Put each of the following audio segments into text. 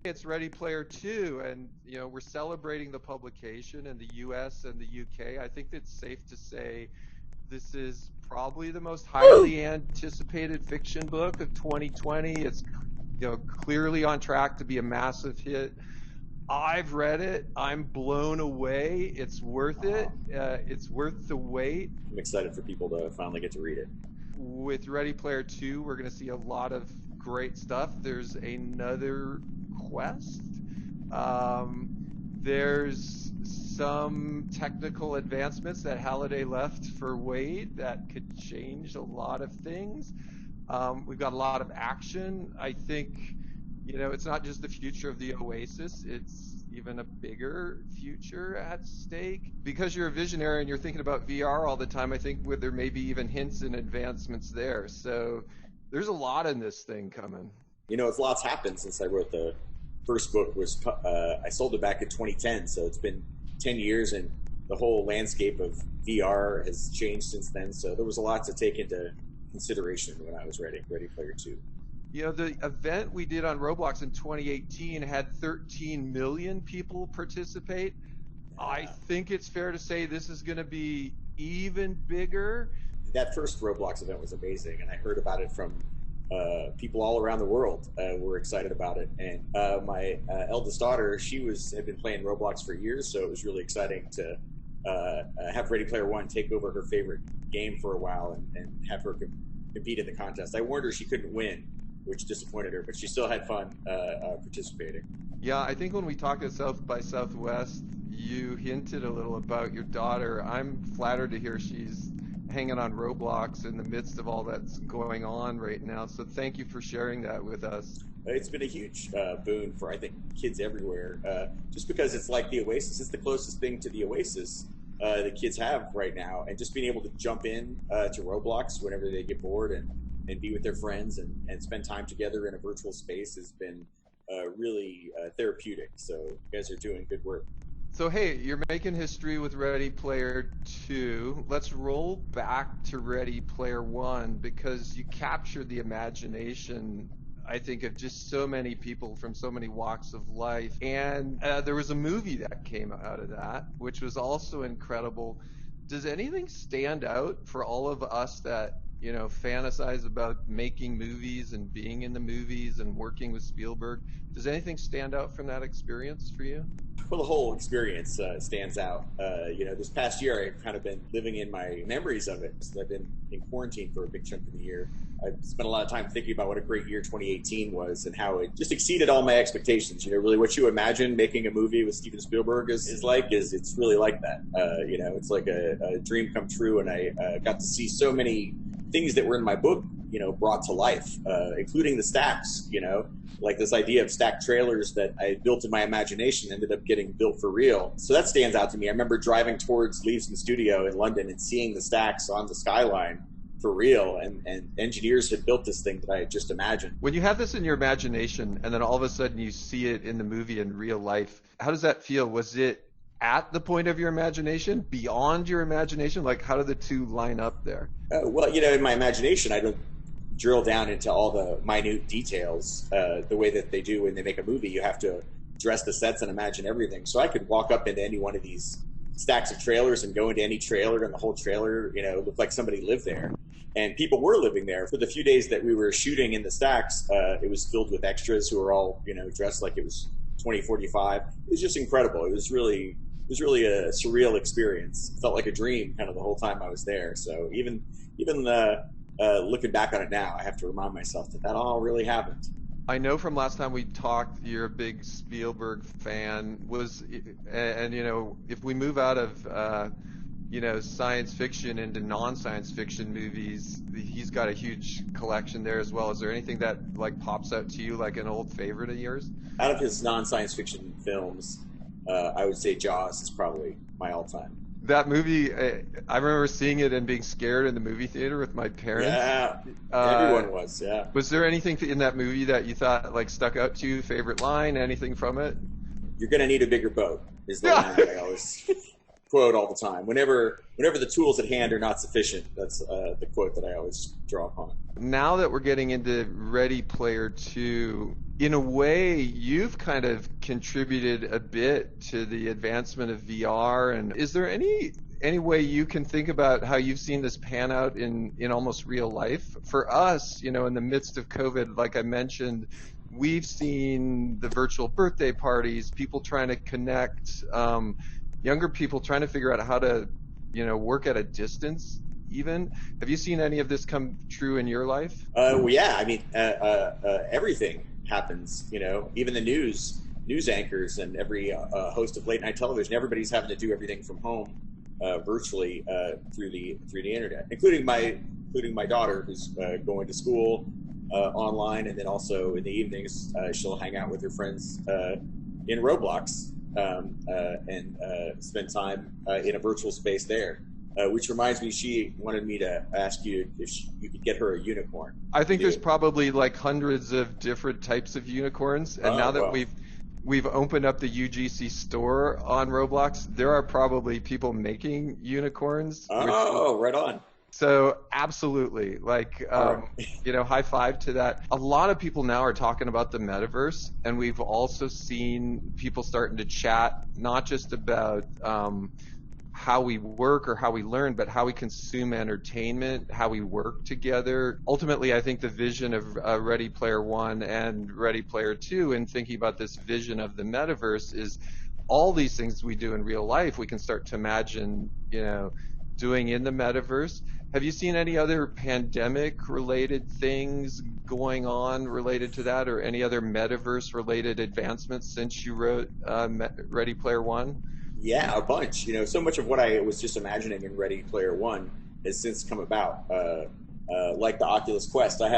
it's Ready Player 2, and we're celebrating the publication in the US and the UK. I think it's safe to say this is probably the most highly anticipated fiction book of 2020. It's clearly on track to be a massive hit. I've read it. I'm blown away. It's worth it. It's worth the wait. I'm excited for people to finally get to read it. With Ready Player 2, we're going to see a lot of great stuff. There's another quest. There's some technical advancements that Halliday left for Wade that could change a lot of things. We've got a lot of action. I think, it's not just the future of the Oasis, it's even a bigger future at stake. Because you're a visionary and you're thinking about VR all the time, I think there may be even hints and advancements there. So there's a lot in this thing coming. It's lots happened since I wrote the first book. I sold it back in 2010, so it's been 10 years, and the whole landscape of VR has changed since then. So there was a lot to take into consideration when I was Ready Player 2. The event we did on Roblox in 2018 had 13 million people participate. Yeah. I think it's fair to say this is going to be even bigger. That first Roblox event was amazing, and I heard about it from people all around the world were excited about it. And my eldest daughter, had been playing Roblox for years, so it was really exciting to have Ready Player One take over her favorite game for a while and have her compete in the contest. I warned her she couldn't win, which disappointed her, but she still had fun participating. Yeah, I think when we talked at South by Southwest, you hinted a little about your daughter. I'm flattered to hear she's hanging on Roblox in the midst of all that's going on right now. So thank you for sharing that with us. It's been a huge boon for, I think, kids everywhere. Just because it's like the Oasis, it's the closest thing to the Oasis the kids have right now. And just being able to jump in to Roblox whenever they get bored and be with their friends and spend time together in a virtual space has been really therapeutic. So you guys are doing good work. So hey, you're making history with Ready Player 2. Let's roll back to Ready Player 1, because you captured the imagination, I think, of just so many people from so many walks of life. And there was a movie that came out of that, which was also incredible. Does anything stand out for all of us that fantasize about making movies and being in the movies and working with Spielberg? Does anything stand out from that experience for you? Well, the whole experience stands out. This past year, I've kind of been living in my memories of it. I've been in quarantine for a big chunk of the year. I've spent a lot of time thinking about what a great year 2018 was and how it just exceeded all my expectations. Really what you imagine making a movie with Steven Spielberg is it's really like that. It's like a dream come true, and I got to see so many things that were in my book, brought to life, including the stacks, like this idea of stacked trailers that I built in my imagination ended up getting built for real. So that stands out to me. I remember driving towards Leavesden Studio in London and seeing the stacks on the skyline for real, and engineers had built this thing that I had just imagined. When you have this in your imagination and then all of a sudden you see it in the movie in real life, how does that feel? Was it at the point of your imagination, beyond your imagination? Like, how do the two line up there? Well, in my imagination, I don't drill down into all the minute details the way that they do when they make a movie. You have to dress the sets and imagine everything. So I could walk up into any one of these stacks of trailers and go into any trailer, and the whole trailer, looked like somebody lived there. And people were living there. For the few days that we were shooting in the stacks, it was filled with extras who were all, dressed like it was 2045. It was just incredible. It was really a surreal experience. It felt like a dream kind of the whole time I was there. So even looking back on it now, I have to remind myself that all really happened. I know from last time we talked, you're a big Spielberg fan. If we move out of science fiction into non-science fiction movies, he's got a huge collection there as well. Is there anything that pops out to you like an old favorite of yours? Out of his non-science fiction films, I would say Jaws is probably my all-time. That movie, I remember seeing it and being scared in the movie theater with my parents. Yeah, everyone was, yeah. Was there anything in that movie that you thought stuck out to you? Favorite line, anything from it? You're going to need a bigger boat is the line that I always quote all the time. Whenever the tools at hand are not sufficient, that's the quote that I always draw upon. Now that we're getting into Ready Player 2, in a way, you've kind of contributed a bit to the advancement of VR. And is there any way you can think about how you've seen this pan out in almost real life? For us, in the midst of COVID, like I mentioned, we've seen the virtual birthday parties, people trying to connect, younger people trying to figure out how to, work at a distance even. Have you seen any of this come true in your life? Well, yeah, I mean, everything happens, even the news anchors and every host of late night television, everybody's having to do everything from home virtually through the internet, including my daughter who's going to school online, and then also in the evenings she'll hang out with her friends in Roblox and spend time in a virtual space there. Which reminds me, she wanted me to ask you if you could get her a unicorn. I think there's probably like hundreds of different types of unicorns, and now that we've opened up the UGC store on Roblox, there are probably people making unicorns. Oh, right on. So absolutely, high five to that. A lot of people now are talking about the metaverse, and we've also seen people starting to chat not just about how we work or how we learn, but how we consume entertainment, how we work together. Ultimately, I think the vision of Ready Player One and Ready Player Two, and thinking about this vision of the metaverse, is all these things we do in real life, we can start to imagine, doing in the metaverse. Have you seen any other pandemic-related things going on related to that, or any other metaverse-related advancements since you wrote Ready Player One? Yeah, a bunch. So much of what I was just imagining in Ready Player One has since come about. Like the Oculus Quest, I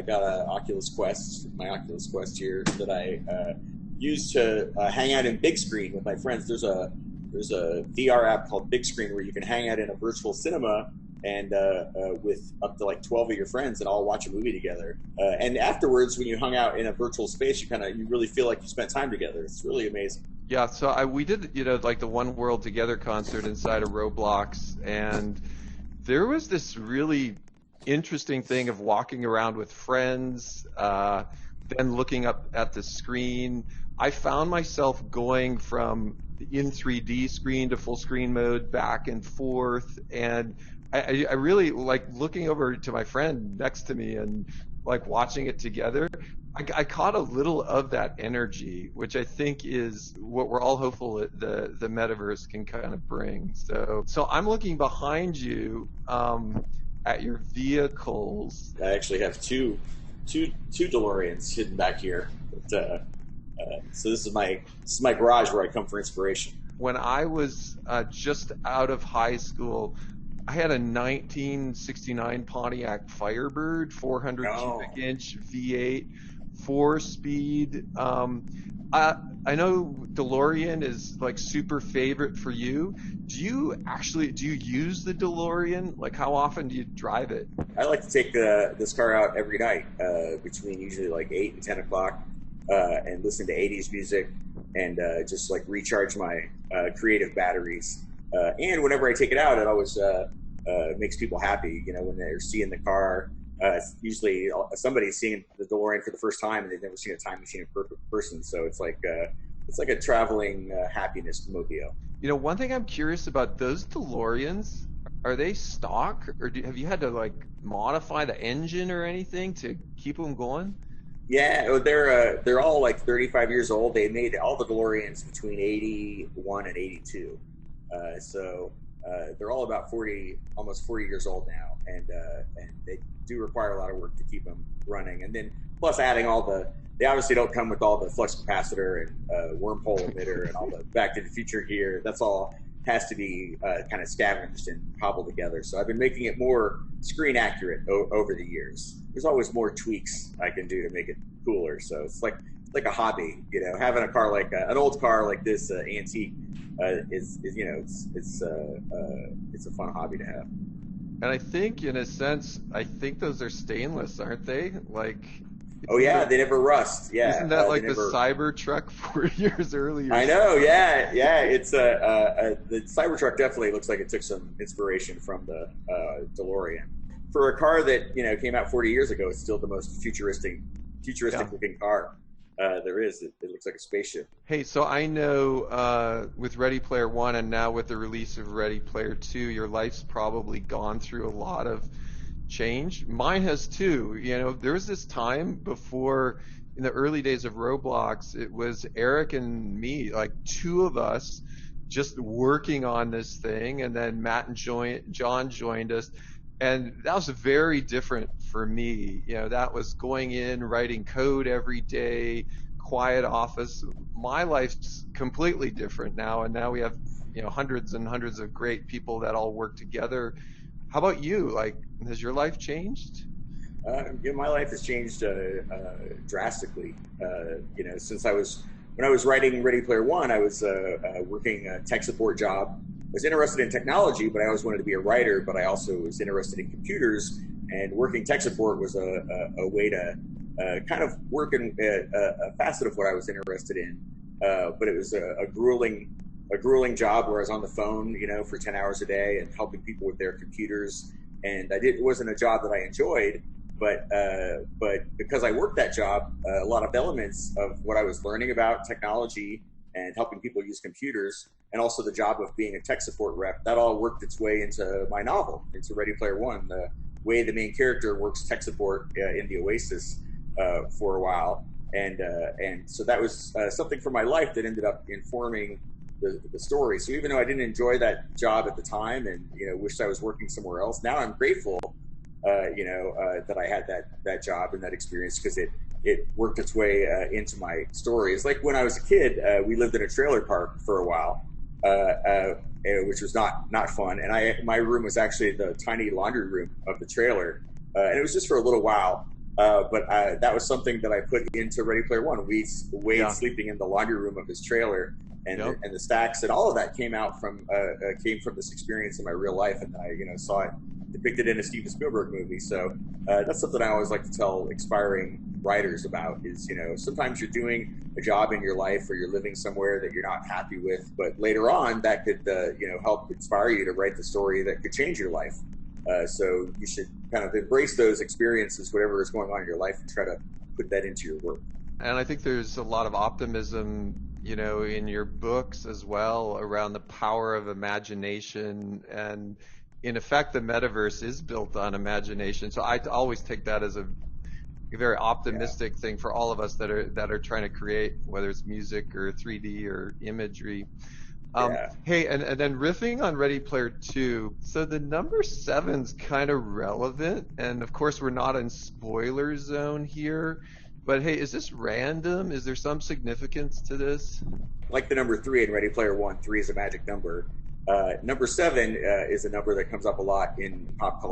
got a Oculus Quest, my Oculus Quest here, that I use to hang out in big screen with my friends. There's a VR app called Big Screen where you can hang out in a virtual cinema and with up to like 12 of your friends and all watch a movie together. And afterwards, when you hung out in a virtual space, you really feel like you spent time together. It's really amazing. Yeah, so we did, like the One World Together concert inside of Roblox, and there was this really interesting thing of walking around with friends, then looking up at the screen. I found myself going from in 3D screen to full screen mode back and forth, and I really like looking over to my friend next to me and like watching it together. I caught a little of that energy, which I think is what we're all hopeful that the metaverse can kind of bring. So I'm looking behind you at your vehicles. I actually have two DeLoreans hidden back here. So this is my garage where I come for inspiration. When I was just out of high school, I had a 1969 Pontiac Firebird, 400 cubic inch V8. 4-speed. I know DeLorean is like super favorite for you. Do you use the DeLorean? Like, how often do you drive it? I like to take this car out every night between usually like 8 and 10 o'clock and listen to 80s music and just like recharge my creative batteries. And whenever I take it out, it always makes people happy. When they're seeing the car. Usually somebody's seeing the DeLorean for the first time and they've never seen a time machine in person. So it's like a traveling happiness mobile. One thing I'm curious about, those DeLoreans, are they stock, or have you had to like modify the engine or anything to keep them going? Yeah, they're all like 35 years old. They made all the DeLoreans between 81 and 82. So they're all about almost 40 years old now, and they do require a lot of work to keep them running. And then plus adding they obviously don't come with all the flux capacitor and wormhole emitter and all the Back to the Future gear. That's all has to be kind of scavenged and cobbled together. So I've been making it more screen accurate over the years. There's always more tweaks I can do to make it cooler. So it's like a hobby, having a car like an old car like this antique is it's a fun hobby to have. And I think, in a sense, those are stainless, aren't they? Like, Oh Isn't yeah, that they never rust. Yeah, isn't that they like the never. Cybertruck 4 years earlier? I know. Yeah, yeah. It's the Cybertruck definitely looks like it took some inspiration from the DeLorean. For a car that came out 40 years ago, it's still the most Yeah. futuristic looking car there is. It looks like a spaceship. Hey, so I know with Ready Player One and now with the release of Ready Player Two, your life's probably gone through a lot of change. Mine has too. There was this time before in the early days of Roblox, it was Eric and me, like two of us just working on this thing, and then Matt and John joined us. And that was very different for me. That was going in, writing code every day, quiet office. My life's completely different now, and now we have hundreds and hundreds of great people that all work together. How about you? Like, has your life changed? My life has changed drastically. Since when I was writing Ready Player One, I was working a tech support job. I was interested in technology, but I always wanted to be a writer. But I also was interested in computers, and working tech support was a way to kind of work in a facet of what I was interested in. But it was a grueling job where I was on the phone, for 10 hours a day and helping people with their computers. And it wasn't a job that I enjoyed, but because I worked that job, a lot of elements of what I was learning about technology and helping people use computers, and also the job of being a tech support rep, that all worked its way into my novel, into Ready Player One. The way the main character works tech support in the Oasis for a while, and so that was something from my life that ended up informing the story. So even though I didn't enjoy that job at the time, and wished I was working somewhere else, now I'm grateful that I had that job and that experience, because it worked its way into my story. It's like when I was a kid, we lived in a trailer park for a while, which was not fun. And my room was actually the tiny laundry room of the trailer, and it was just for a little while. But that was something that I put into Ready Player One. Wade Yeah. sleeping in the laundry room of his trailer, and Yep. the stacks and all of that came from this experience in my real life, and I saw it depicted in a Steven Spielberg movie. So that's something I always like to tell aspiring writers about. Is sometimes you're doing a job in your life, or you're living somewhere that you're not happy with, but later on that could help inspire you to write the story that could change your life. So you should kind of embrace those experiences, whatever is going on in your life, and try to put that into your work. And I think there's a lot of optimism, in your books as well around the power of imagination. And in effect, the metaverse is built on imagination. So I always take that as a very Yeah, optimistic thing for all of us that are trying to create, whether it's music or 3D or imagery. yeah. Hey, and then riffing on Ready Player Two. So the number seven's kind of relevant, and of course we're not in spoiler zone here. But hey, is this random? Is there some significance to this? Like the number three in Ready Player One, three is a magic number. Number seven is a number that comes up a lot in pop culture.